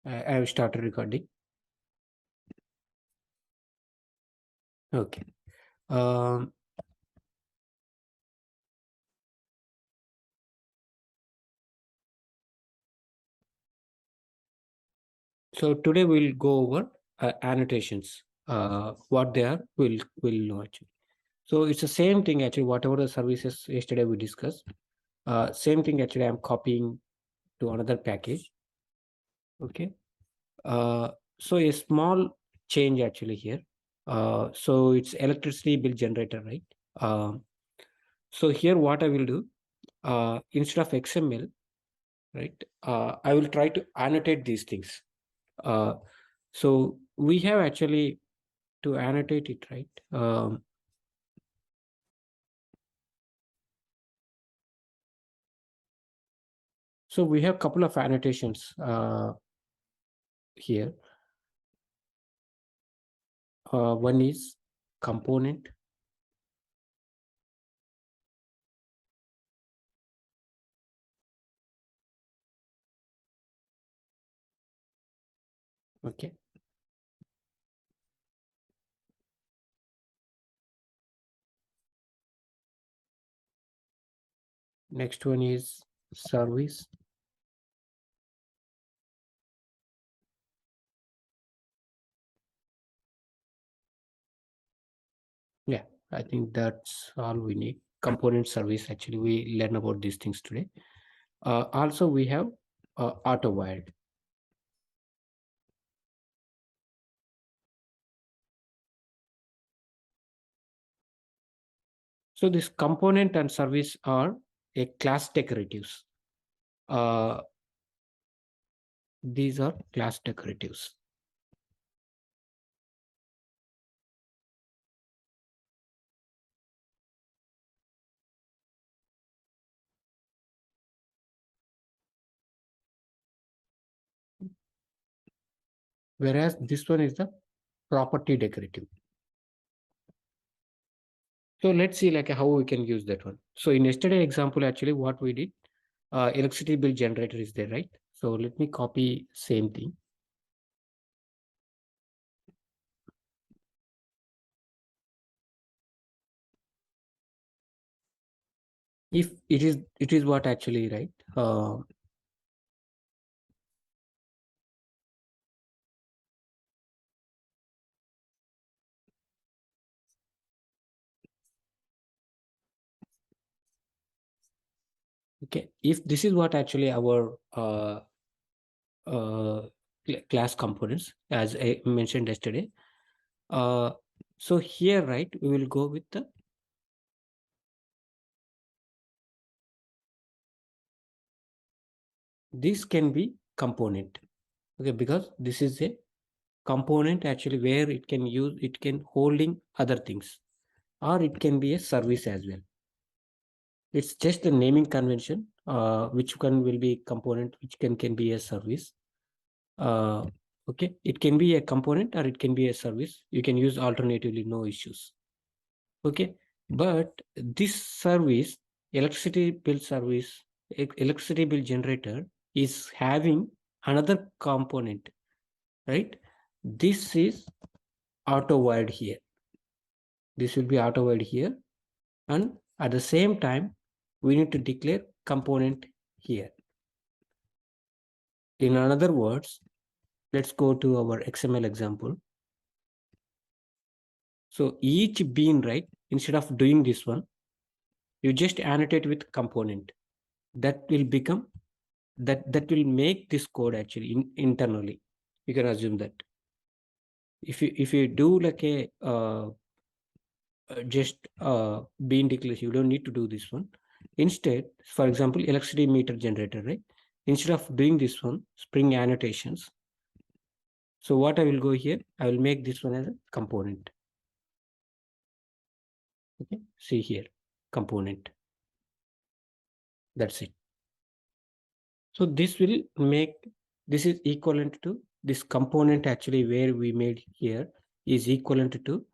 I have started recording. Okay. Um, so today we'll go over annotations. What they are, we'll know actually. So it's the same thing actually. Whatever the services yesterday we discussed, same thing actually. I'm copying to another package. Okay. So a small change actually here. So it's electricity bill generator, right? So here what I will do, instead of XML, right? I will try to annotate these things. So we have actually to annotate it, right? So we have a couple of annotations here. One is component. Okay. Next one is service. Yeah, I think that's all we need. Component service, actually, we learn about these things today. Also, we have auto wired. So this component and service are a class decoratives. These are class decoratives. Whereas this one is the property decorative. So let's see like how we can use that one. So in yesterday example, actually what we did, electricity bill generator is there, right? So let me copy same thing. If it is what actually, right? Okay, if this is what actually our class components, as I mentioned yesterday. So here, right, we will go with the this can be component. Okay, because this is a component actually where it can use, it can holding other things, or it can be a service as well. It's just a naming convention, which one will be component, which can be a service. Okay, it can be a component or it can be a service. You can use alternatively, no issues. Okay, but this service, electricity bill service, electricity bill generator is having another component, right? This is auto wired here. This will be auto wired here, and at the same time, we need to declare component here. In other words, let's go to our XML example. So each bean, right, instead of doing this one, you just annotate with component. That will become, that will make this code actually internally. You can assume that. If you do like a just bean declaration, you don't need to do this one. Instead, for example, electricity meter generator, right? Instead of doing this one, Spring annotations. So what I will go here, I will make this one as a component. Okay, see here, component. That's it. So this will make, this is equivalent to this component actually where we made here is equivalent to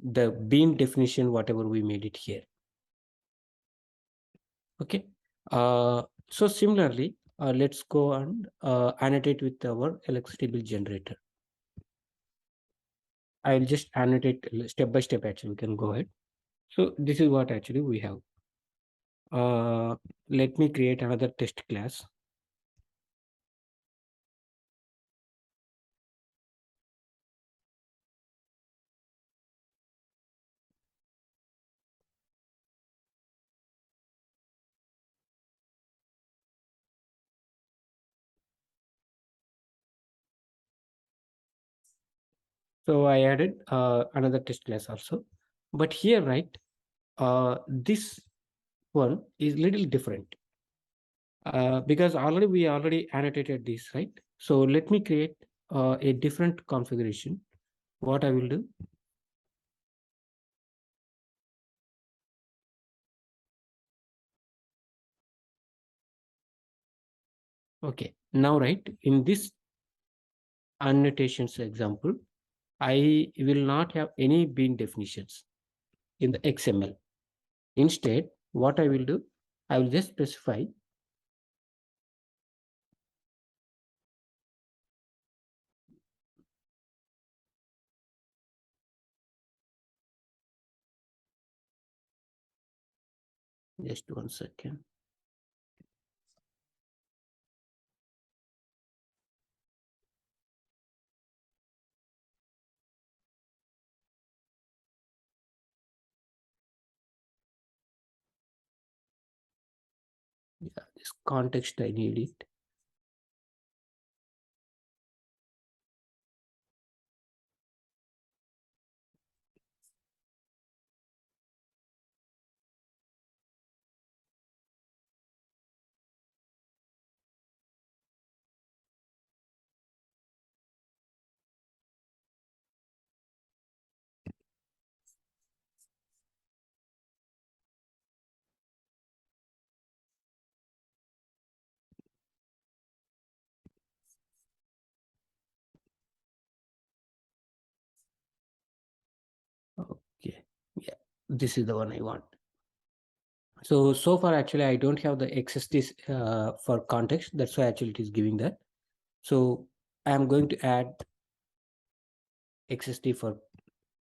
the bean definition, whatever we made it here. Okay. So similarly, let's go and annotate with our electricity bill generator. I'll just annotate step by step. Actually, we can go ahead. So this is what actually we have. Let me create another test class. So I added another test class also. But here, right, this one is little different because we already annotated this, right? So let me create a different configuration. What I will do, okay, now right, in this annotations example, I will not have any bin definitions in the XML. Instead, what I will do, I will just specify just 1 second. Yeah, this context I need it. Okay, yeah, this is the one I want. So far actually I don't have the XST for context. That's why actually it is giving that. So I am going to add XST for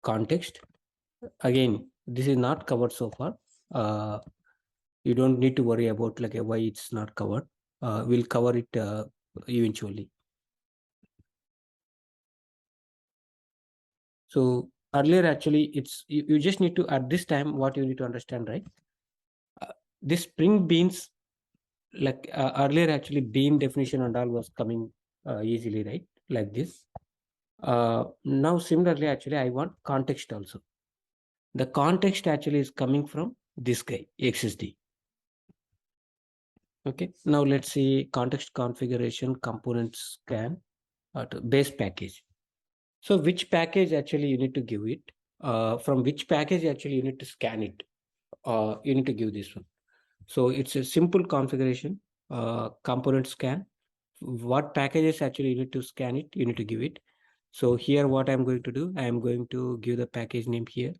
context. Again, this is not covered so far. Uh, you don't need to worry about like why it's not covered. We'll cover it eventually. So earlier actually you just need to at this time what you need to understand, right? This spring beans like earlier actually bean definition and all was coming easily, right? Like this. Now similarly actually I want context also. The context actually is coming from this guy XSD. Okay, now let's see context configuration component scan to base package. So which package actually you need to give it? From which package actually you need to scan it? You need to give this one. So it's a simple configuration, component scan. What packages actually you need to scan it, you need to give it. So here what I'm going to do, I am going to give the package name here.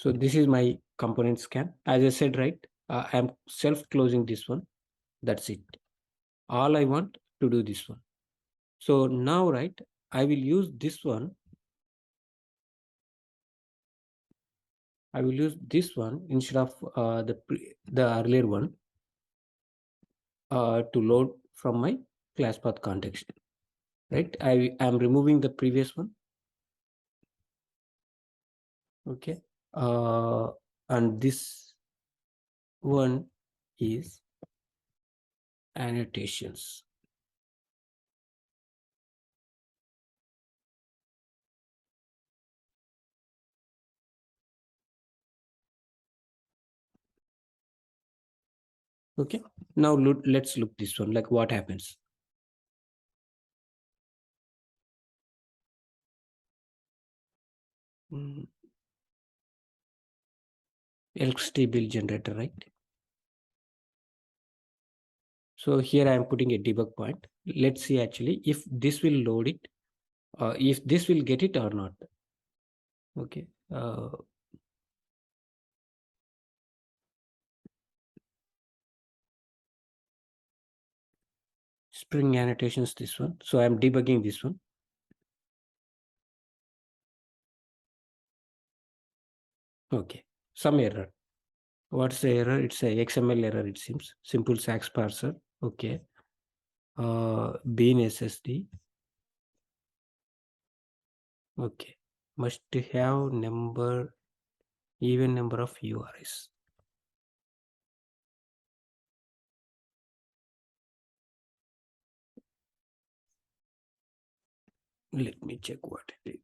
So this is my component scan. As I said, right, I'm self-closing this one. That's it. All I want to do this one. So now, right, I will use this one. I will use this one instead of the earlier one to load from my class path context. Right, I am removing the previous one. Okay, and this one is annotations. Okay, now let's look this one, like what happens. Mm, electricity bill generator, right? So here I am putting a debug point. Let's see actually if this will load it, if this will get it or not. Okay. Spring annotations, this one. So I'm debugging this one. Okay, some error. What's the error? It's a XML error, it seems. Simple sax parser. Okay. Bean SSD. Okay. Must have number, even number of URIs. Let me check what it is.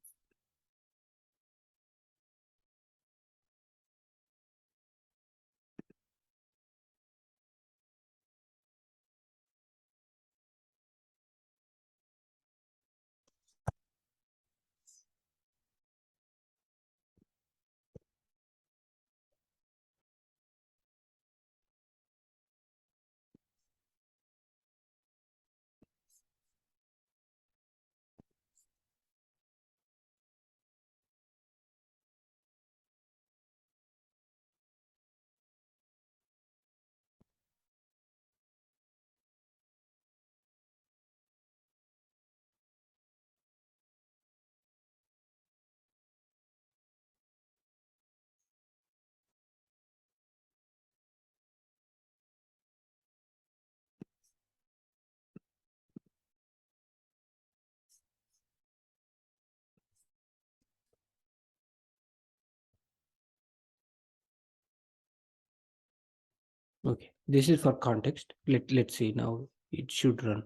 Okay, this is for context. Let's see now. It should run.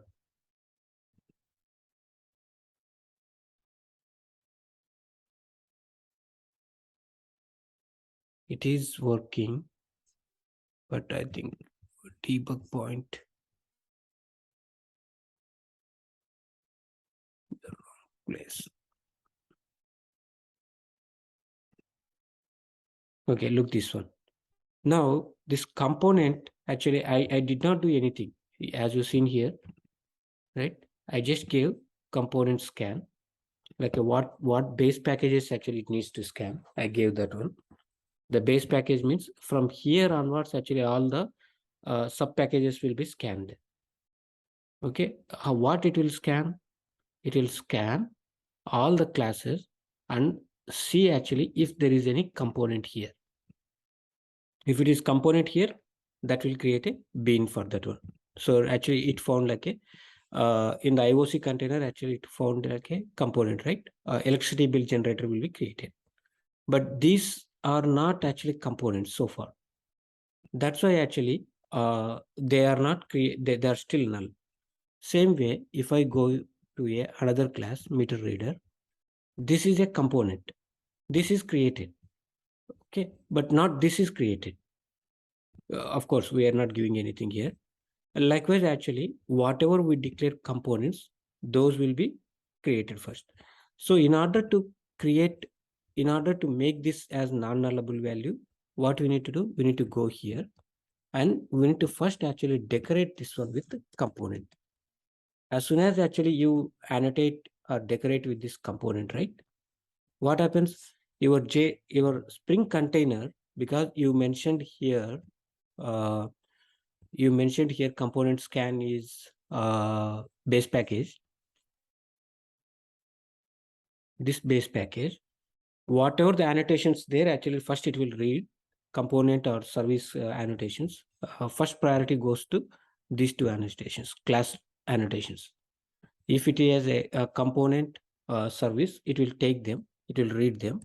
It is working, but I think debug point, the wrong place. Okay, look this one. Now this component, actually I did not do anything, as you seen here, right? I just gave component scan, like what base packages actually it needs to scan. I gave that one. The base package means from here onwards, actually all the sub packages will be scanned. Okay, what it will scan? It will scan all the classes and see actually if there is any component here. If it is component here, that will create a bean for that one. So actually it found like a, in the IOC container, actually it found like a component, right? Electricity bill generator will be created. But these are not actually components so far. That's why actually they are not they are still null. Same way, if I go to another class, meter reader, this is a component. This is created. Okay, but not this is created. Of course, we are not giving anything here. Likewise, actually, whatever we declare components, those will be created first. So in order to create, in order to make this as non-nullable value, what we need to do? We need to go here and we need to first actually decorate this one with the component. As soon as actually you annotate or decorate with this component, right? What happens? Your Spring container, because you mentioned here, uh, component scan is base package. This base package, whatever the annotations there, actually first it will read component or service annotations. First priority goes to these two annotations, class annotations. If it is a component service, it will take them, it will read them,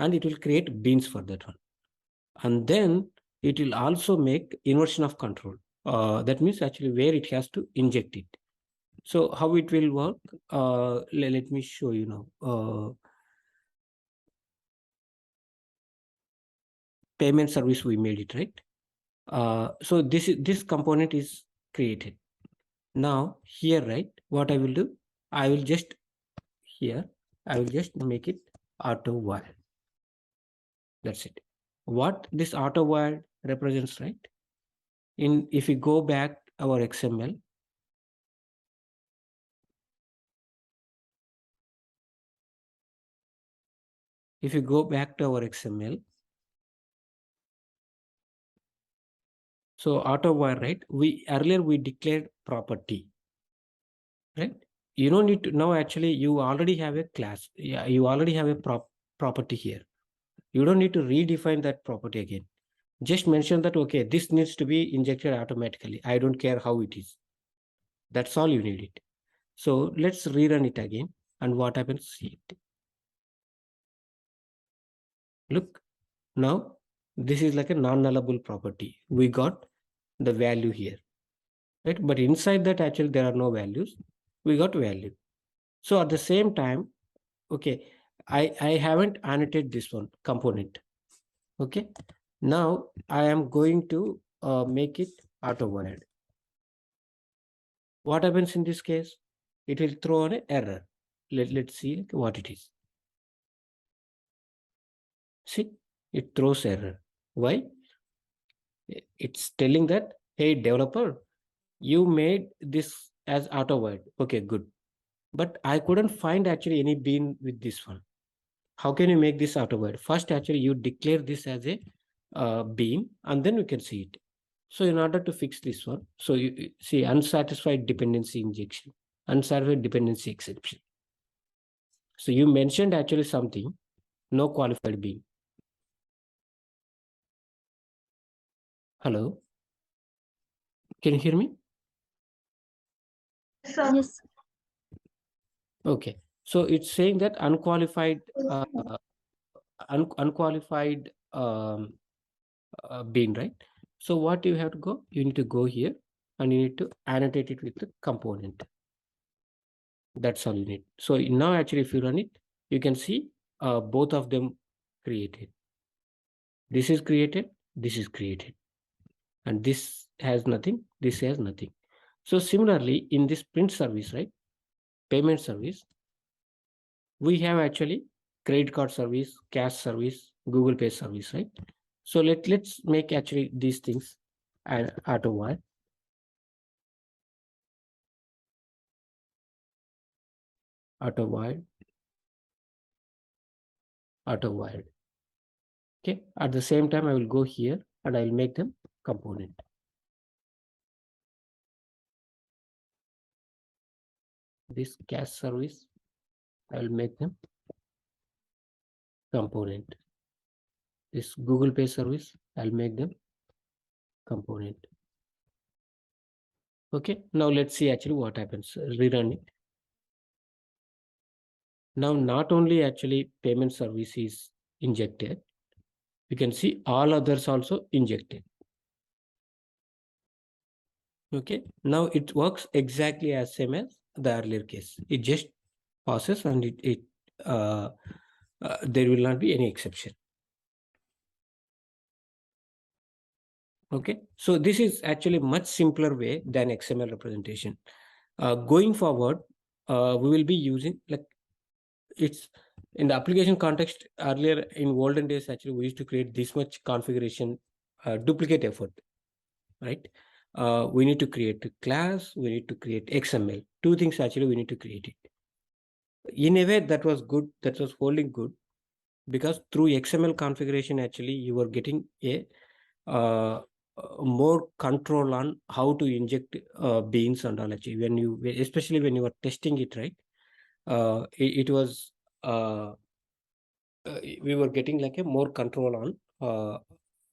and it will create beans for that one. And then it will also make inversion of control. That means actually where it has to inject it. So how it will work? Let me show you now. Payment service, we made it, right? So this component is created. Now here, right? What I will do? I will just here. I will just make it auto while. That's it. what this auto wire represents, right? If we go back our XML, if you go back to our XML, so auto wire, right? Earlier we declared property, right? You don't need to now. Actually, you already have a class. Yeah, you already have a property here. You don't need to redefine that property again. Just mention that, okay, this needs to be injected automatically. I don't care how it is. That's all you need it. So let's rerun it again. And what happens? See it. Look, now this is like a non-nullable property. We got the value here, right? But inside that, actually, there are no values. We got value. So at the same time, okay, I haven't annotated this one component. Okay, now I am going to make it auto wired. What happens in this case? It will throw an error. Let's see what it is. See, it throws error. Why? It's telling that, hey, developer, you made this as auto wired. Okay, good. But I couldn't find actually any bean with this one. How can you make this auto wired? First, actually, you declare this as a bean, and then you can see it. So in order to fix this one, so you see unsatisfied dependency injection, unsatisfied dependency exception. So you mentioned actually something, no qualified bean. Hello, can you hear me? Yes. Okay, so it's saying that unqualified, unqualified bean, right? So what you have to go? You need to go here and you need to annotate it with the component. That's all you need. So now actually if you run it, you can see both of them created. This is created, this is created. And this has nothing, this has nothing. So similarly, in this print service, right, payment service, we have actually credit card service, cash service, Google Pay service, right? So let's make actually these things and auto wire. Auto wired, auto wired. Okay. At the same time, I will go here and I will make them component. This cash service, I will make them component. This Google Pay service, I'll make them component. Okay. Now let's see actually what happens. Rerun it. Now, not only actually payment service is injected, you can see all others also injected. Okay. Now it works exactly as same as the earlier case. It just passes and there will not be any exception. Okay. So this is actually much simpler way than XML representation. Going forward, we will be using like it's in the application context. Earlier in olden days, actually we used to create this much configuration, duplicate effort, right? We need to create a class, we need to create XML. Two things actually we need to create it. In a way that was good, that was holding good, because through XML configuration, actually you were getting a more control on how to inject beans and all actually when you, especially when you were testing it, right? It was we were getting like a more control on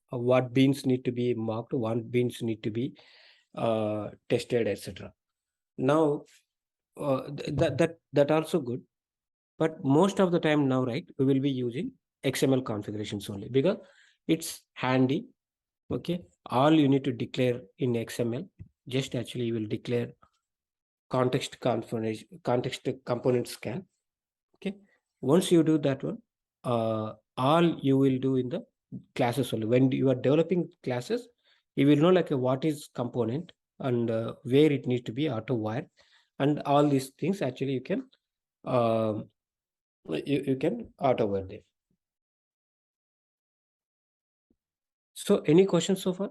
what beans need to be marked, what beans need to be tested, etc. Now that also good, but most of the time now, right, we will be using XML configurations only because it's handy. Okay, all you need to declare in XML, just actually you will declare context component scan. Okay, once you do that one, all you will do in the classes only. When you are developing classes, you will know like what is component and where it needs to be auto wired, and all these things actually you can you can auto wire them. So any questions so far?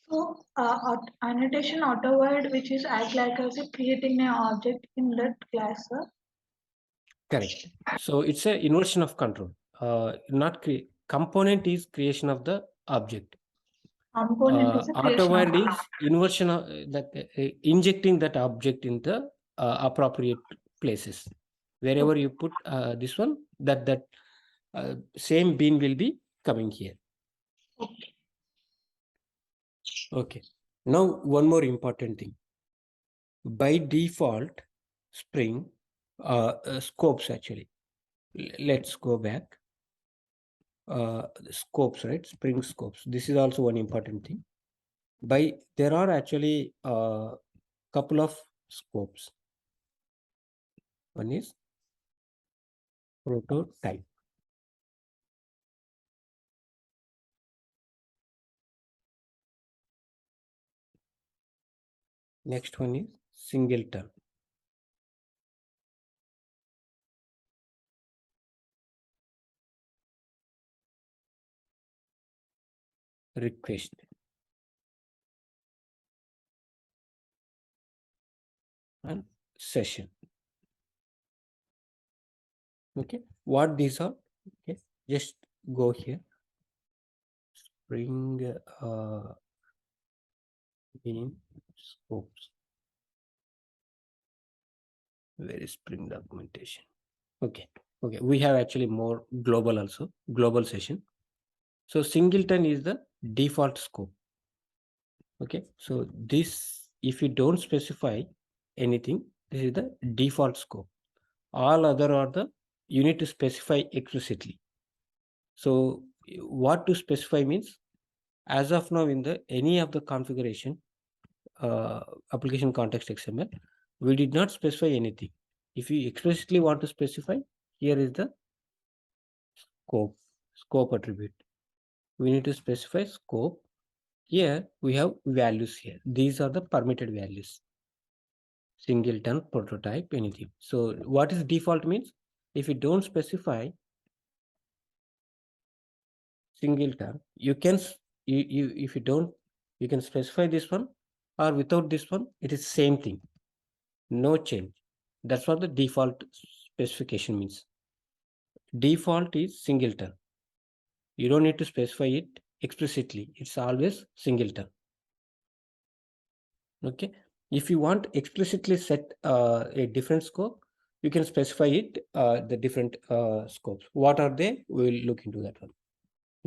So, annotation auto-word, which is act like as a creating an object in that class, sir. Correct. So it's a inversion of control. Not component is creation of the object. Component is a creation of Auto-word is inversion of that injecting that object in the appropriate places. Wherever you put this one, that same bean will be coming here. Okay. Okay. Now one more important thing. By default, Spring scopes actually. Let's go back. Scopes, right? Spring scopes. This is also one important thing. There are actually a couple of scopes. One is prototype. Next one is singleton. Request. And session. Okay. What these are? Okay. Just go here. Spring in scopes. Where is Spring documentation? Okay. Okay. We have actually more global also. Global session. So singleton is the default scope. Okay. So this, if you don't specify anything, this is the default scope. All other are the, you need to specify explicitly. So what to specify means, as of now in the any of the configuration, application context XML, we did not specify anything. If you explicitly want to specify, here is the scope attribute. We need to specify scope. Here we have values here. These are the permitted values. Singleton, prototype, anything. So what is default means, if you don't specify singleton, you can, if you don't, you can specify this one, or without this one, it is same thing. No change. That's what the default specification means. Default is singleton. You don't need to specify it explicitly. It's always singleton. Okay. If you want explicitly set a different scope, you can specify it, the different scopes. What are they? We'll look into that one.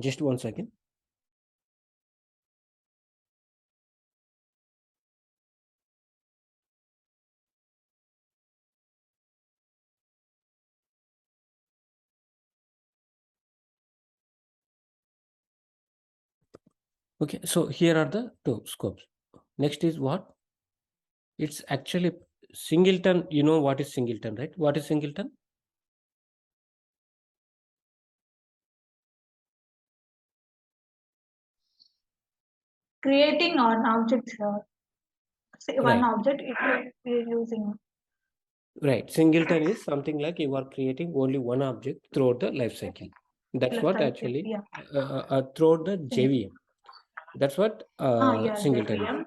Just 1 second. Okay, so here are the two scopes. Next is what? It's actually singleton. You know what is singleton, right? What is singleton? creating an object, sir. Say one Right, object we're using. right. Singleton is something like you are creating only one object throughout the life cycle. That's Left what side, actually yeah. throughout the Single. JVM. That's what Yeah, singleton is. JVM.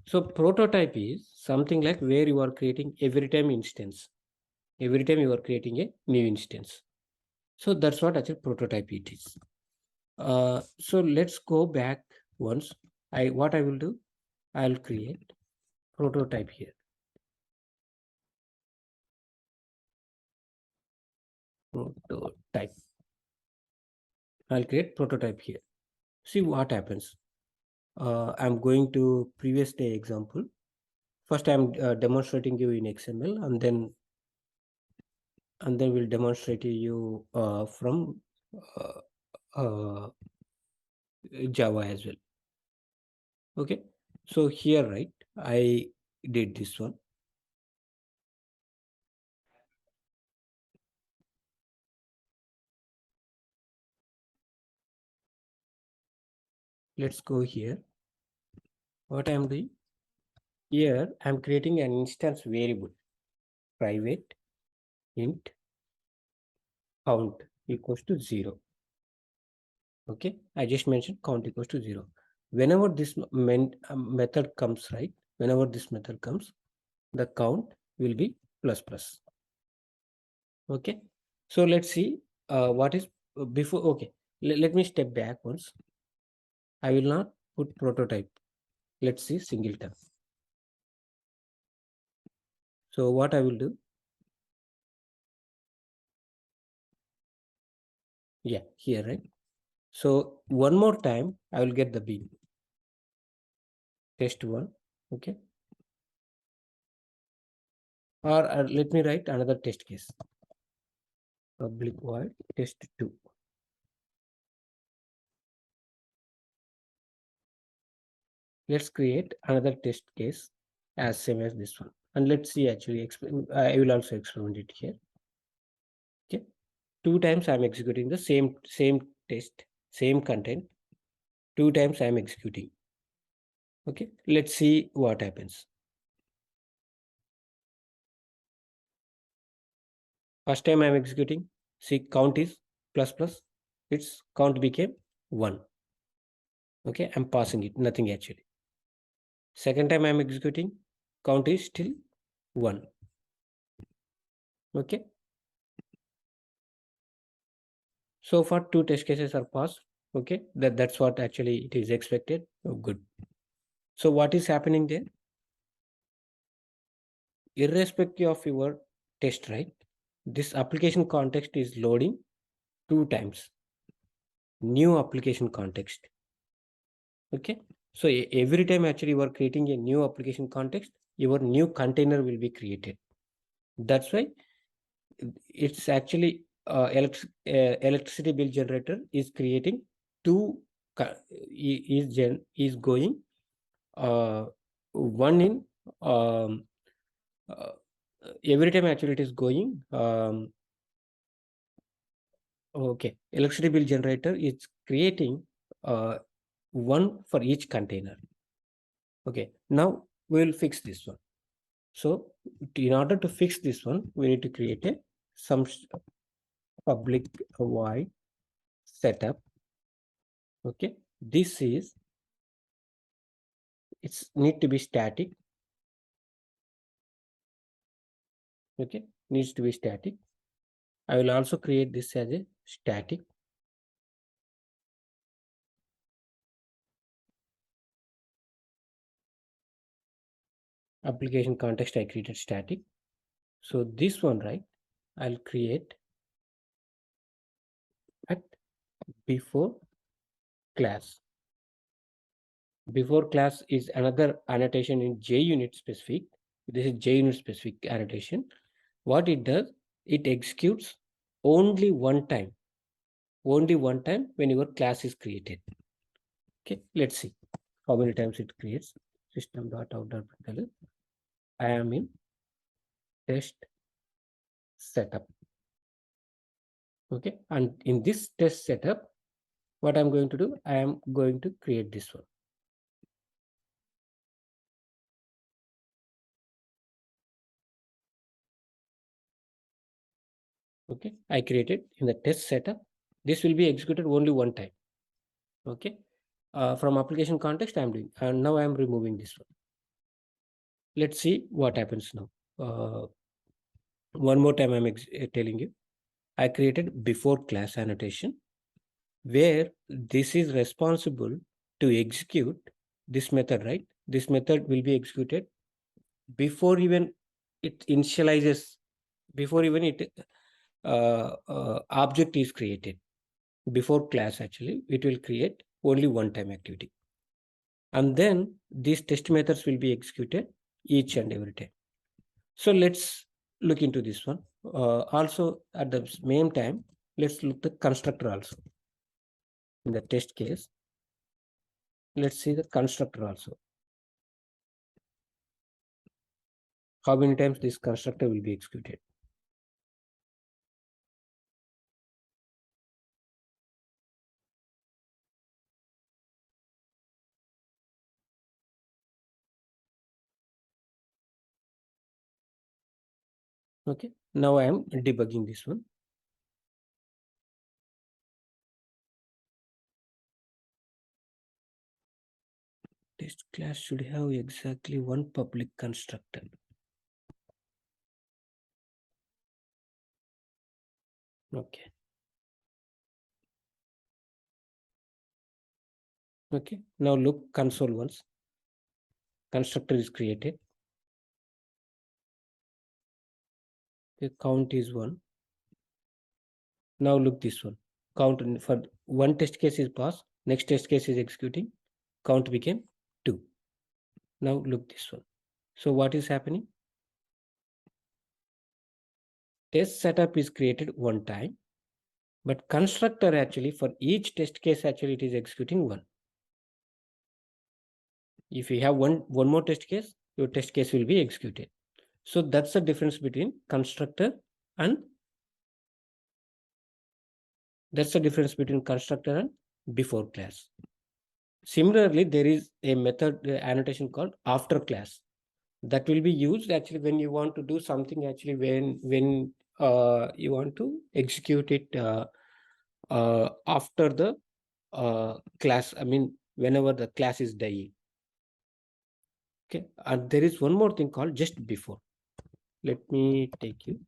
So prototype is something like where you are creating every time instance. Every time you are creating a new instance. So that's what actually prototype it is. So let's go back once. What I will do, I'll create prototype here. Prototype. I'll create prototype here. See what happens. I'm going to previous day example. First, I'm demonstrating you in XML, and then we'll demonstrate you from uh, uh, Java as well. Okay. So here, right, I did this one. Let's go here. What I'm doing here, I'm creating an instance variable, private int count equals to 0. Okay, I just mentioned count equals to 0. Whenever this method comes, right, whenever this method comes, the count will be plus plus. Okay, so let's see what is before. Okay, let me step back once. I will not put prototype. Let's see singleton. So what I will do, yeah, here, right? So one more time, I will get the bean. Test one, okay? Or let me write another test case. Public void test 2. Let's create another test case as same as this one. And let's see actually, I will also experiment it here. Okay. 2 times I'm executing the same test, same content. 2 times I'm executing. Okay. Let's see what happens. First time I'm executing, see count is plus plus. Its count became 1. Okay. I'm passing it, nothing actually. Second time I'm executing, count is still 1. Okay. So far 2 test cases are passed. Okay, that's what actually it is expected. Oh, good. So what is happening there? Irrespective of your test, right? This application context is loading 2 times. New application context. Okay. So every time actually you are creating a new application context, your new container will be created. That's why it's actually electricity bill generator is creating two is going one in uh, every time actually it is going okay, electricity bill generator is creating one for each container. Okay, now we will fix this one. So in order to fix this one, we need to create a some public void setup. Okay, this is it's need to be static. Okay, needs to be static. I will also create this as a static. Application context I created static. So this one, right, I'll create at before class. Before class is another annotation in JUnit specific. This is JUnit specific annotation. What it does, it executes only one time when your class is created. Okay, let's see how many times it creates. System.out.println. I am in test setup. Okay, and in this test setup, what I'm going to do, I am going to create this one. Okay, I created in the test setup. This will be executed only one time. Okay, from application context I'm doing, and now I'm removing this one. Let's see what happens now. One more time I'm telling you, I created before class annotation where this is responsible to execute this method, right? This method will be executed before even it initializes, before even it object is created. Before class actually, it will create only one time activity. And then these test methods will be executed each and every time. So let's look into this one. Also at the same time, let's look the constructor also. In the test case, let's see the constructor also. How many times this constructor will be executed. Okay, now I am debugging this one. Test class should have exactly one public constructor. Okay. Okay. Now look console once. Constructor is created. The count is 1. Now look this one. Count for one test case is passed. Next test case is executing. Count became 2. Now look this one. So what is happening? Test setup is created one time, but constructor actually for each test case actually it is executing 1. If you have one more test case, your test case will be executed. So that's the difference between constructor and before class. Similarly, there is a method annotation called after class that will be used actually when you want to do something actually when you want to execute it after the class. I mean, whenever the class is dying. Okay, and there is one more thing called just before. Let me take you.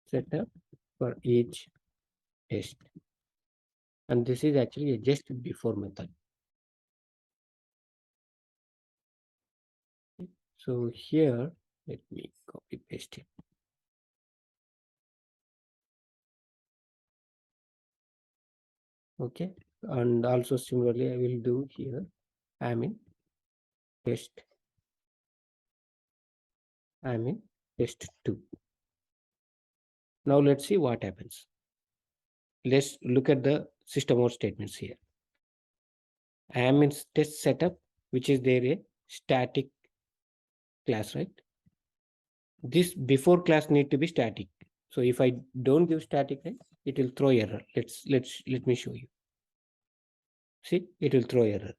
Setup for each test, and this is actually a just before method. So here, let me copy paste it. Okay, and also similarly I will do here. I'm in test 2. Now let's see what happens. Let's look at the system out statements here. I am in test setup, which is there a static class, right? This before class need to be static. So if I don't give static, right, it will throw error. Let me show you. See, it will throw error.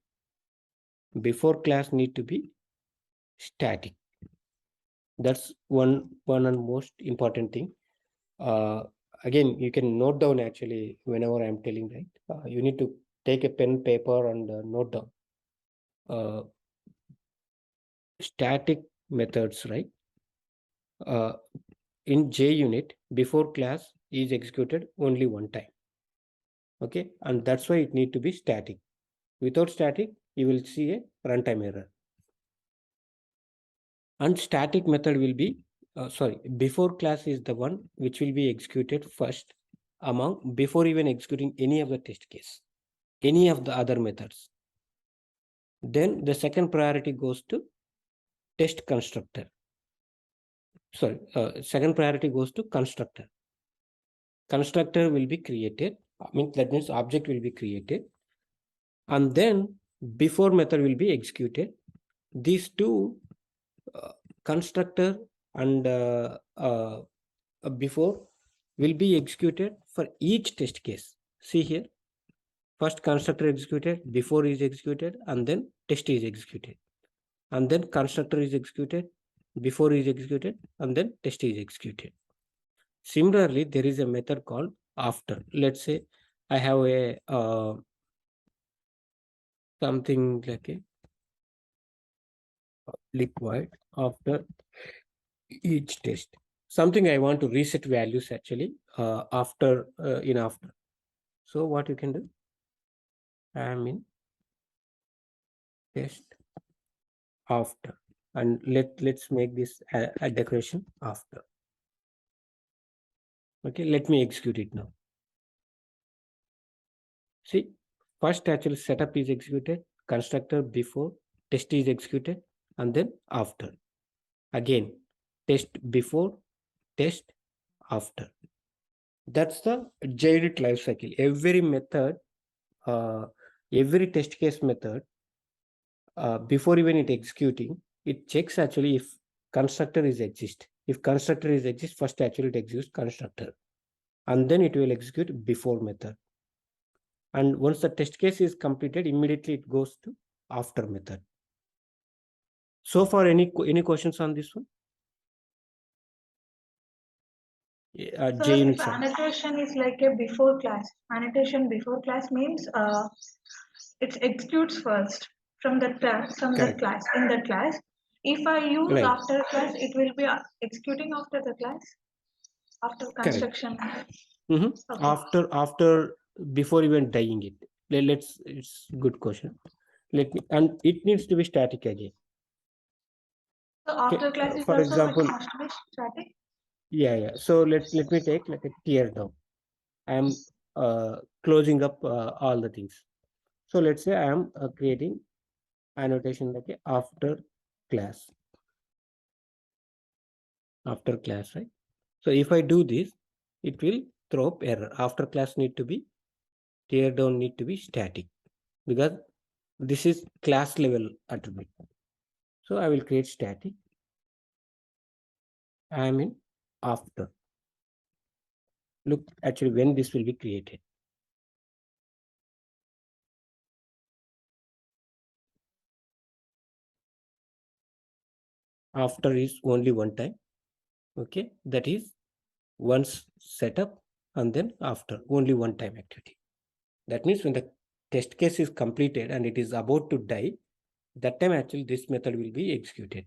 Before class need to be static. That's one and most important thing. Again, you can note down actually whenever I'm telling, right? You need to take a pen, paper, and note down. Static methods, right? In JUnit, before class is executed only one time. Okay, and that's why it need to be static. Without static, you will see a runtime error. And static method will be, before class is the one which will be executed first before even executing any of the test case, any of the other methods. Then the second priority goes to test constructor. Second priority goes to constructor. Constructor will be created. That means object will be created. And then before method will be executed. These two, constructor and before, will be executed for each test case. See here, first constructor executed, before is executed, and then test is executed. And then constructor is executed, before is executed, and then test is executed. Similarly, there is a method called after. Let's say I have a something like a liquid after each test. Something I want to reset values actually after. So what you can do? I am in test after, and let's make this a decoration after. Okay, let me execute it now. See, first actually setup is executed, constructor before, test is executed, and then after. Again, test before, test after. That's the JUnit life cycle. Every method, every test case method, before even it executing, it checks actually if constructor is exist. If constructor is exist, first actually it executes constructor, and then it will execute before method. And once the test case is completed, immediately it goes to after method. So far, any questions on this one? So JUNIT if side. annotation is like a before class, annotation before class means it executes first from the Correct. class in the class. If I use Right. after class, it will be executing after the class after Correct. construction. Okay. After before even dying it. Let's. It's good question. Let me, and it needs to be static again. So Okay. after class is For also it example, must be static. yeah. So let me take like a tear down. I am closing up all the things. So let's say I am creating annotation like a after class, right? So if I do this, it will throw up error. After class need to be tear down need to be static because this is class level attribute. So I will create static. I am in after. Look actually when this will be created. After is only one time. Okay, that is once setup and then after only one time activity. That means when the test case is completed and it is about to die, that time actually this method will be executed.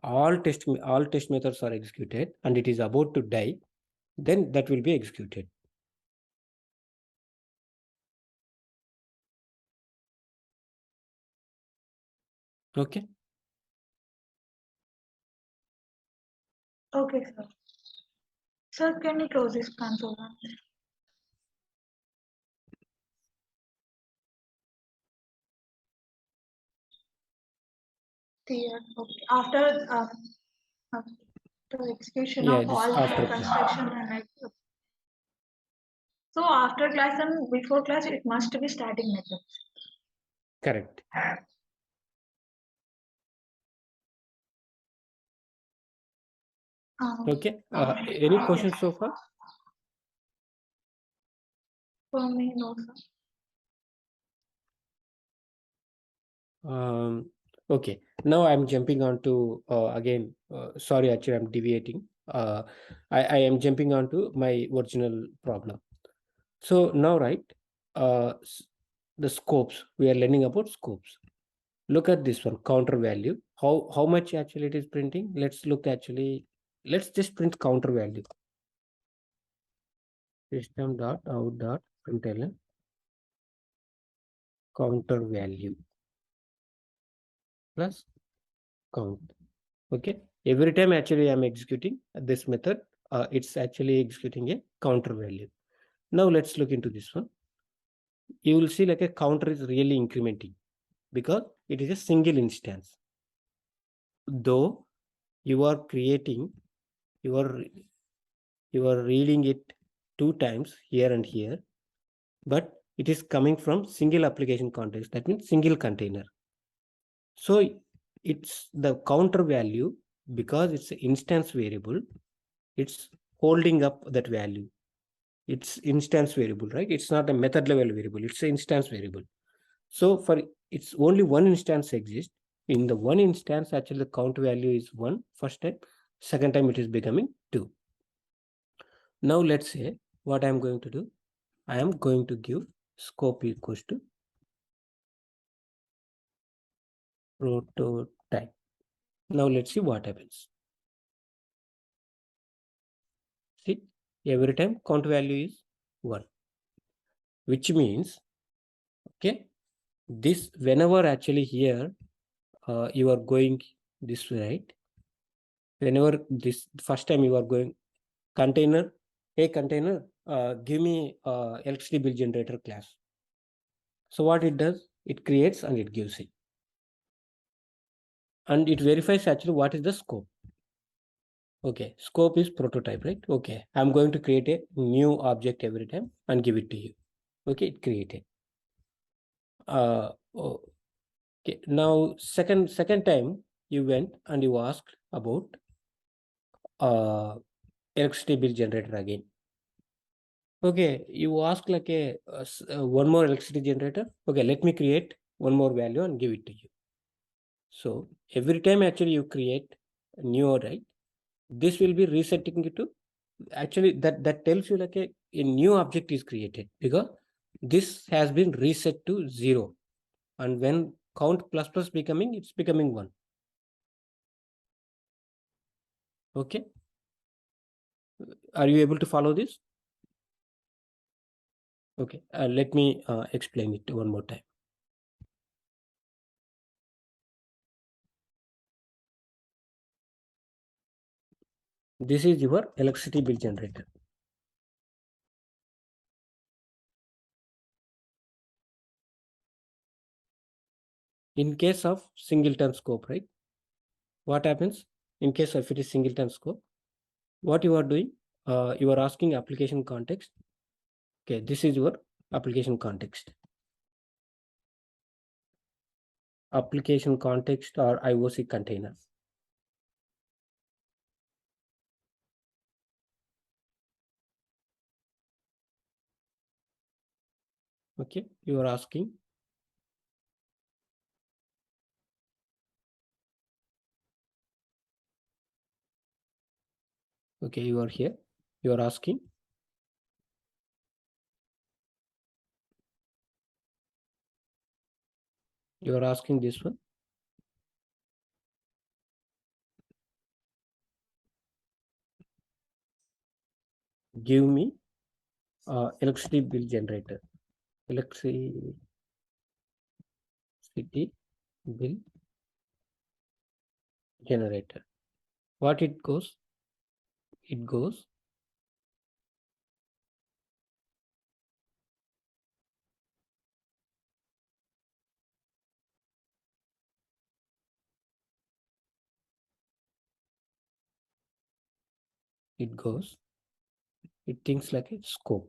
All test methods are executed and it is about to die, then that will be executed. Okay. Okay, sir. Sir, can you close this console? Clear. Okay. After execution Yeah, of this all after the class. construction so after class and before class, it must be static methods. Correct. Okay. Any Yes. questions so far? For me, no, sir. Okay. Now I'm jumping on to again. Sorry, actually, I'm deviating. I am jumping on to my original problem. So now, right, uh, s- the scopes. We are learning about scopes. Look at this one, counter value. How much actually it is printing? Let's look actually. Let's just print counter value. System dot out dot println counter value plus count. Okay. Every time actually I'm executing this method, it's actually executing a counter value. Now let's look into this one. You will see like a counter is really incrementing because it is a single instance. Though you are creating, you are you are reading it two times here and here, but it is coming from single application context. That means single container. So it's the counter value because it's an instance variable. It's holding up that value. It's instance variable, right? It's not a method level variable. It's an instance variable. So for it's only one instance exists. In the one instance, actually the count value is one first time. Second time it is becoming two. Now let's say what I am going to do. I am going to give scope equals to prototype. Now let's see what happens. See, every time count value is 1, which means, okay, this whenever actually here you are going this way, right? Whenever this first time you are going container, hey container, give me electricity bill generator class. So what it does, it creates and it gives it. And it verifies actually what is the scope. Okay, scope is prototype, right? Okay, I'm going to create a new object every time and give it to you. Okay, it created. Okay, now second time you went and you asked about uh, electricity bill generator again. Okay, you ask like one more electricity generator. Okay, let me create one more value and give it to you. So every time actually you create a new, right? this will be resetting it to, actually that tells you like a new object is created, because this has been reset to 0, and when count plus plus becoming, it's becoming 1. Okay, are you able to follow this? Okay, let me explain it one more time. This is your electricity bill generator. In case of singleton scope, right? What happens in case of it is singleton scope? What you are doing? You are asking application context. Okay, this is your application context. Application context or IOC container. Okay, you are asking. Okay, you are here. You are asking. You are asking this one. Give me electricity bill generator. Electricity bill generator. What it goes? It goes it goes. It thinks like a scope.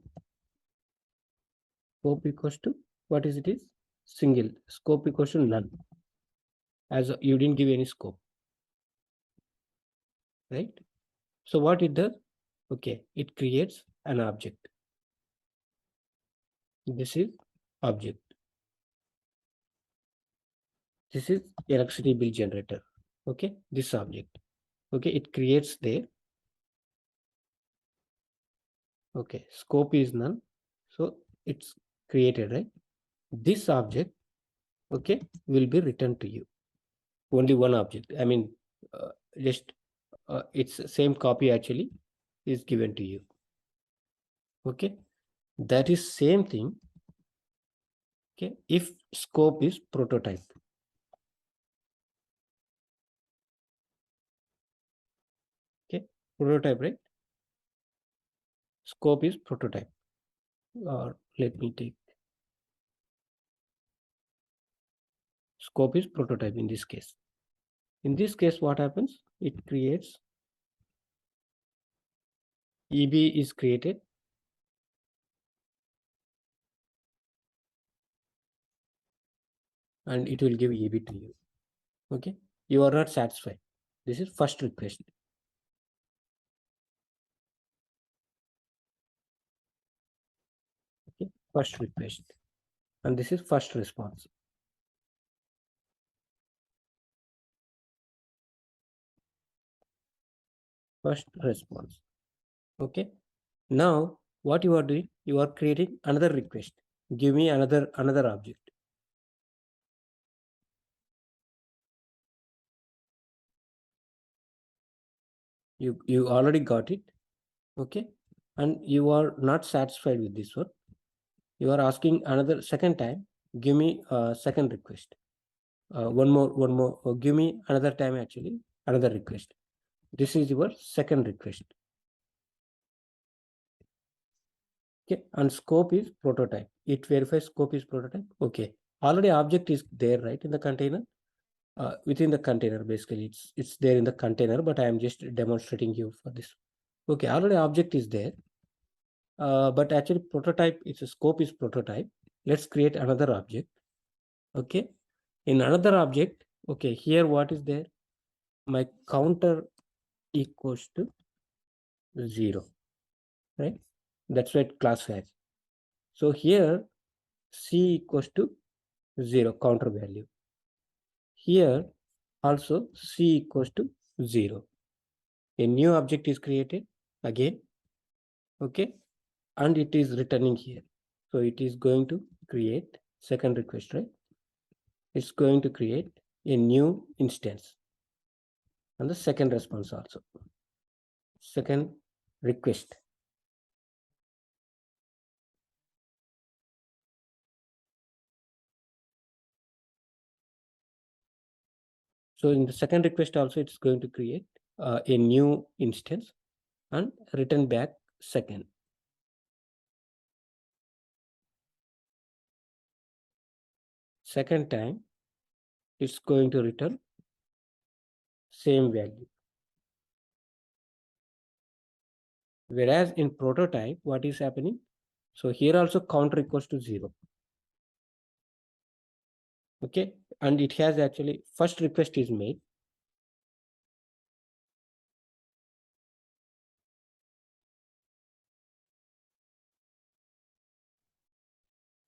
Scope equals to what is it is? Single. Scope equals to none. As you didn't give any scope, right? So what it does? Okay, it creates an object. This is object. This is electricity bill generator. Okay, this object. Okay, it creates there. Okay, scope is none, so it's created, right? This object, okay, will be returned to you. Only one object. I mean, just it's same copy actually is given to you. Okay, that is same thing. Okay, if scope is prototype. Okay, prototype, right? Scope is prototype. Or let me take scope is prototype in this case. In this case, what happens? It creates EB is created. And it will give EB to you. Okay, you are not satisfied. This is first request. Okay, first request, and this is first response. First response. Okay, now what you are doing? You are creating another request. Give me another object. You already got it. Okay, and you are not satisfied with this one. You are asking another second time. Give me a second request. One more. Give me another time actually. Another request. This is your second request. Okay, and scope is prototype. It verifies scope is prototype. Okay, already object is there, right, in the container. Within the container, basically it's there in the container, but I am just demonstrating you for this. Okay, already object is there, but actually prototype, it's a scope is prototype. Let's create another object. Okay, in another object, okay, here what is there? My counter equals to 0, right? That's what class has. So here C equals to 0, counter value. Here also C equals to 0. A new object is created again, okay, and it is returning here. So it is going to create second request, right? It's going to create a new instance and the second response also, second request. So in the second request also, it's going to create a new instance and return back second. Second time, it's going to return same value. Whereas in prototype, what is happening? So here also counter equals to 0. Okay, and it has actually first request is made.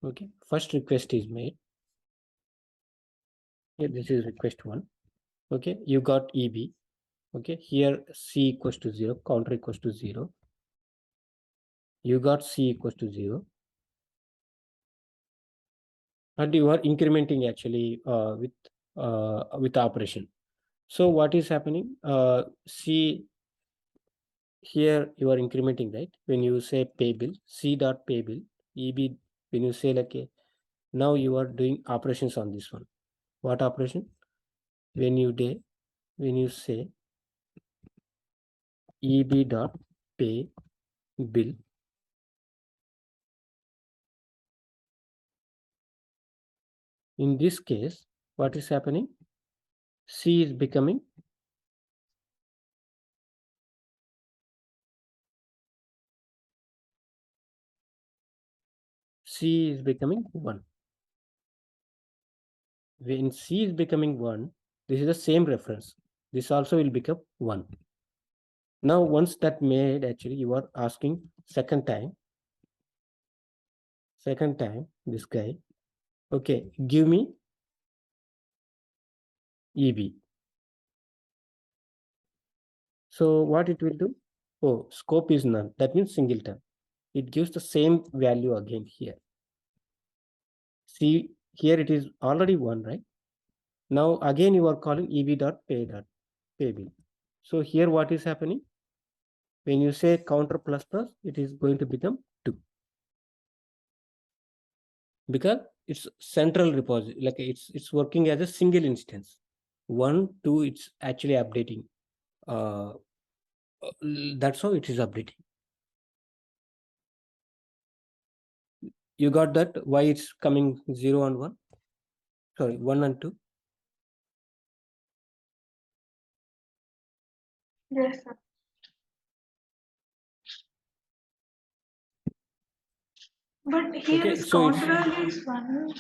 Okay, first request is made. Here, this is request 1. Okay, you got EB. Okay, here C equals to 0, counter equals to 0. You got C equals to 0. And you are incrementing actually with operation. So what is happening? C here you are incrementing, right? When you say pay bill, C dot pay bill, EB, when you say like now you are doing operations on this one. What operation? When you say EB dot pay bill, in this case, what is happening? C is becoming C is becoming 1. When C is becoming 1, this is the same reference. This also will become 1. Now, once that made, actually, you are asking second time, this guy, okay, give me EB. So what it will do? Oh, scope is none. That means singleton. It gives the same value again here. See, here it is already 1, right? Now, again, you are calling EB.pay bill. So here what is happening? When you say counter plus plus, it is going to become 2. Because it's central repository, like it's working as a single instance. 1, 2, it's actually updating. That's how it is updating. You got that? Why it's coming 0 and 1? Sorry, 1 and 2. Yes, sir. But here Okay, this so it's value is 1.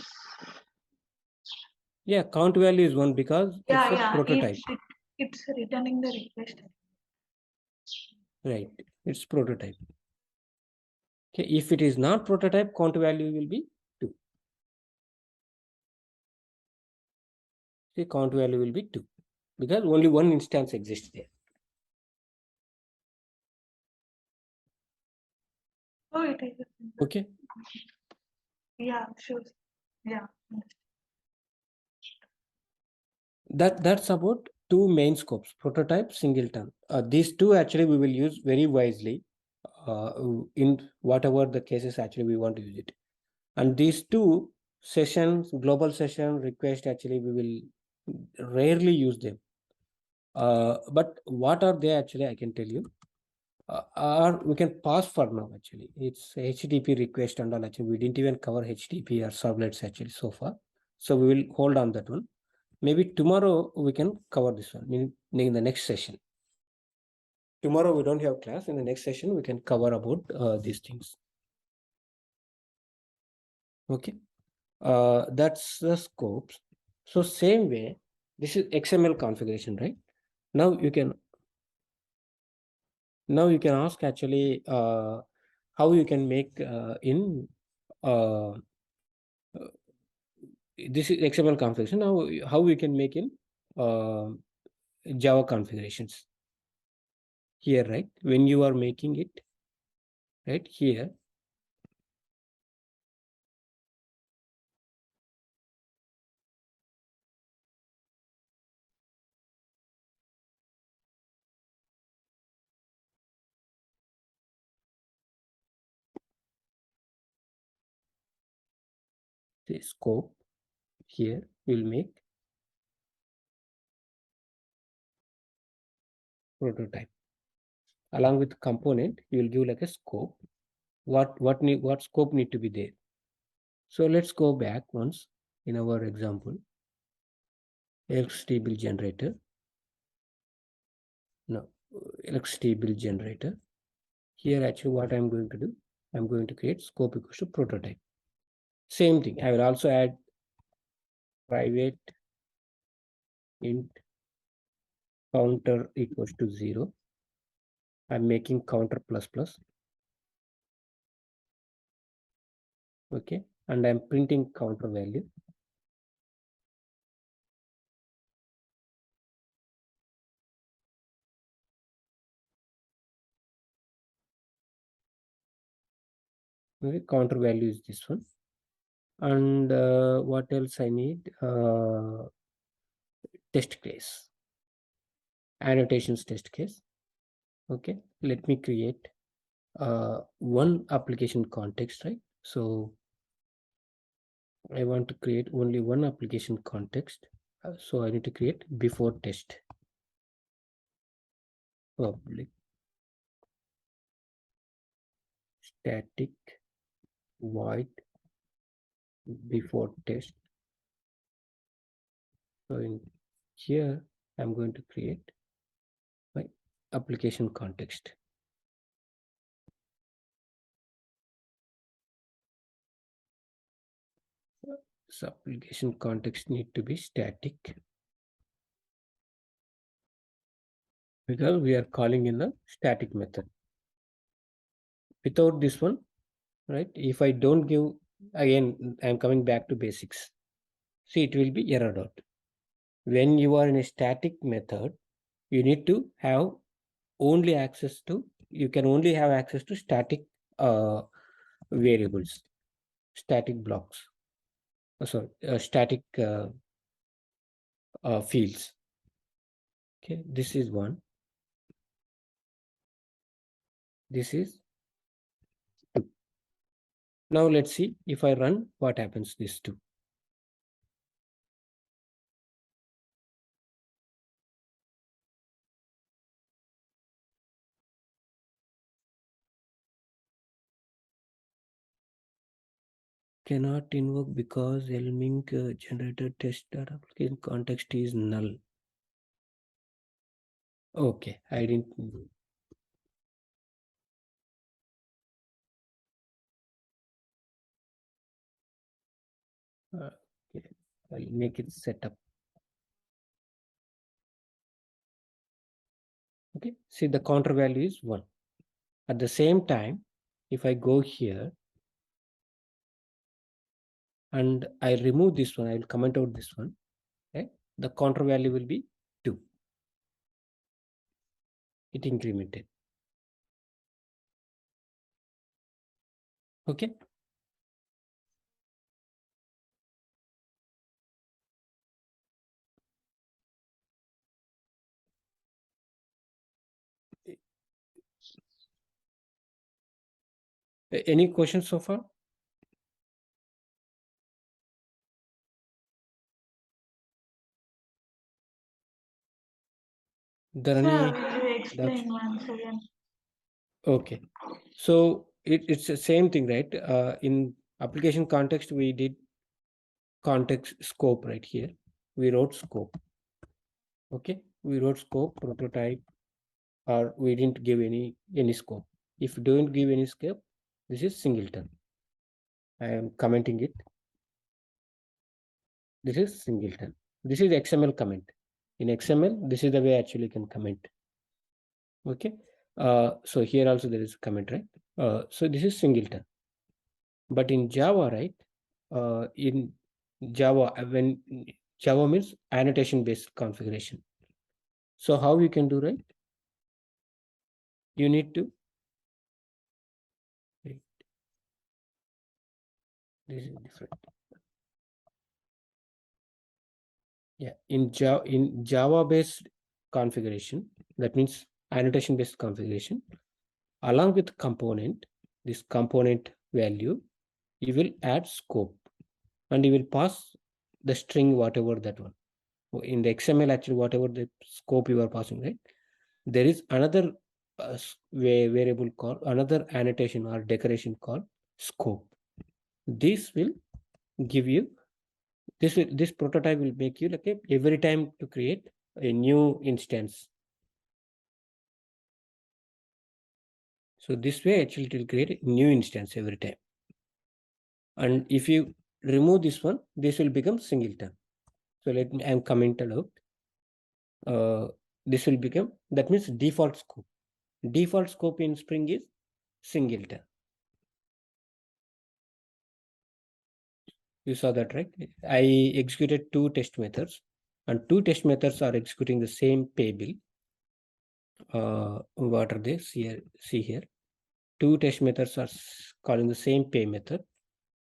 yeah, count value is 1 because it's a Yeah, prototype, it's returning the request. right? It's prototype. Okay, if it is not prototype, count value will be 2. See, count value will be 2 because only one instance exists there. Oh, it is. Okay. Yeah, sure. Yeah. That's about 2 main scopes: prototype, singleton. These 2 actually we will use very wisely in whatever the cases actually we want to use it. And these 2 sessions, global session, request, actually we will rarely use them. But what are they actually? I can tell you. Or we can pause for now. Actually, it's HTTP request and all. Actually, we didn't even cover HTTP or servlets actually so far. So we will hold on that one. Maybe tomorrow we can cover this one in the next session. Tomorrow we don't have class. In the next session we can cover about these things. Okay, that's the scopes. So same way, this is XML configuration, right? Now you can ask actually how you can make in this is XML configuration. Now how we can make in Java configurations. here, right? When you are making it, right here, the scope here will make prototype. Along with component, you will give like a scope. What scope need to be there? So let's go back once in our example. Electricity bill generator. No, electricity bill generator. Here actually what I'm going to do, I'm going to create scope equals to prototype. Same thing. I will also add private int counter equals to 0. I'm making counter plus plus. Okay, and I'm printing counter value. Okay, counter value is this one. And what else I need? Test case, annotations test case. Okay, let me create one application context, right? So I want to create only one application context. So I need to create before test public static void before test. So in here, I'm going to create my application context. So application context need to be static because we are calling in the static method. Without this one, right? If I don't give, again, I'm coming back to basics. See, it will be error dot. When you are in a static method, you need to have only access to, you can only have access to static variables, static blocks, static fields. Okay, this is one. This is two. Now let's see if I run, what happens this two. Cannot invoke because Elming generator test data application context is null. Okay, I didn't. Okay, I'll make it setup. Okay, see the counter value is 1. At the same time, if I go here and I remove this one, I will comment out this one. Okay, the counter value will be 2. It incremented. Okay. Any questions so far? Sir, Dharani, will you explain once again? okay. So it's the same thing, right? In application context, we did context scope right here. We wrote scope. Okay, we wrote scope, prototype, or we didn't give any scope. If you don't give any scope, this is singleton. I am commenting it. This is singleton. This is XML comment. In XML, this is the way actually you can comment. Okay. So here also there is a comment, right? So this is singleton. But in Java, right? In Java, when Java means annotation based configuration. So how you can do, right? you need to wait. This is different. Yeah, in Java based configuration, that means annotation based configuration, along with component, this component value, you will add scope and you will pass the string whatever that one. In the XML, actually, whatever the scope you are passing, right? There is another variable called, another annotation or decoration called scope. This will give you, this prototype will make you like every time to create a new instance. So this way actually it will create a new instance every time. And if you remove this one, this will become singleton. So let me, I'm commented out. This will become, that means default scope. Default scope in Spring is singleton. You saw that, right? I executed 2 test methods, and 2 test methods are executing the same pay bill. What are they? See here. 2 test methods are calling the same pay method,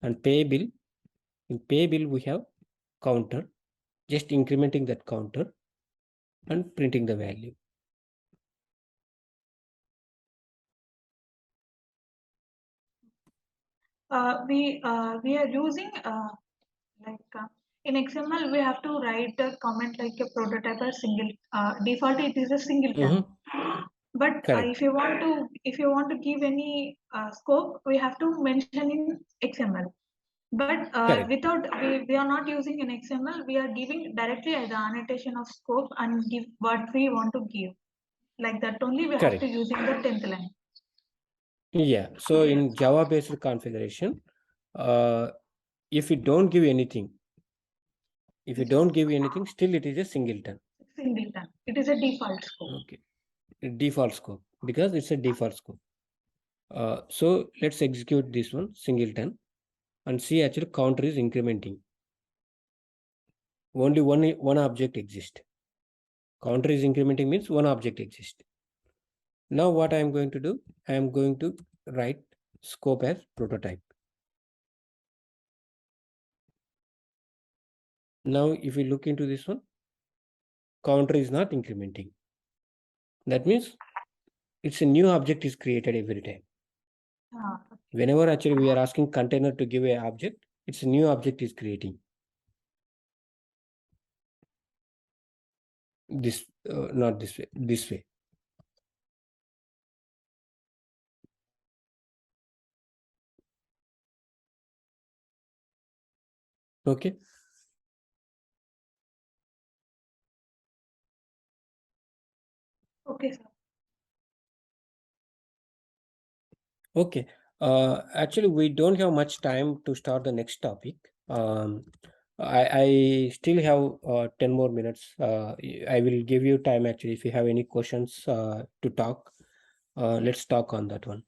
and pay bill. In pay bill, we have counter, just incrementing that counter and printing the value. We are using in XML we have to write a comment like a prototype or single default it is a singleton. But Correct. if you want to give any scope, we have to mention in XML. But Correct. without we are not using in XML, we are giving directly the annotation of scope and give what we want to give. Like that only we have Correct. to use in the 10th line. Yeah. So in Java based configuration, if you don't give anything, still it is a singleton. Singleton. It is a default scope. Okay. Default scope, because it's a default scope. So let's execute this one, singleton, and see actually counter is incrementing. Only one object exists. Counter is incrementing means one object exists. Now what I am going to do, I am going to write scope as prototype. Now if we look into this one, counter is not incrementing. That means it's a new object is created every time. Whenever actually we are asking container to give a object, it's a new object is creating. This, not this way, this way. Okay. Okay, sir. Okay. Actually, we don't have much time to start the next topic. I still have 10 more minutes. I will give you time actually if you have any questions to talk. Let's talk on that one.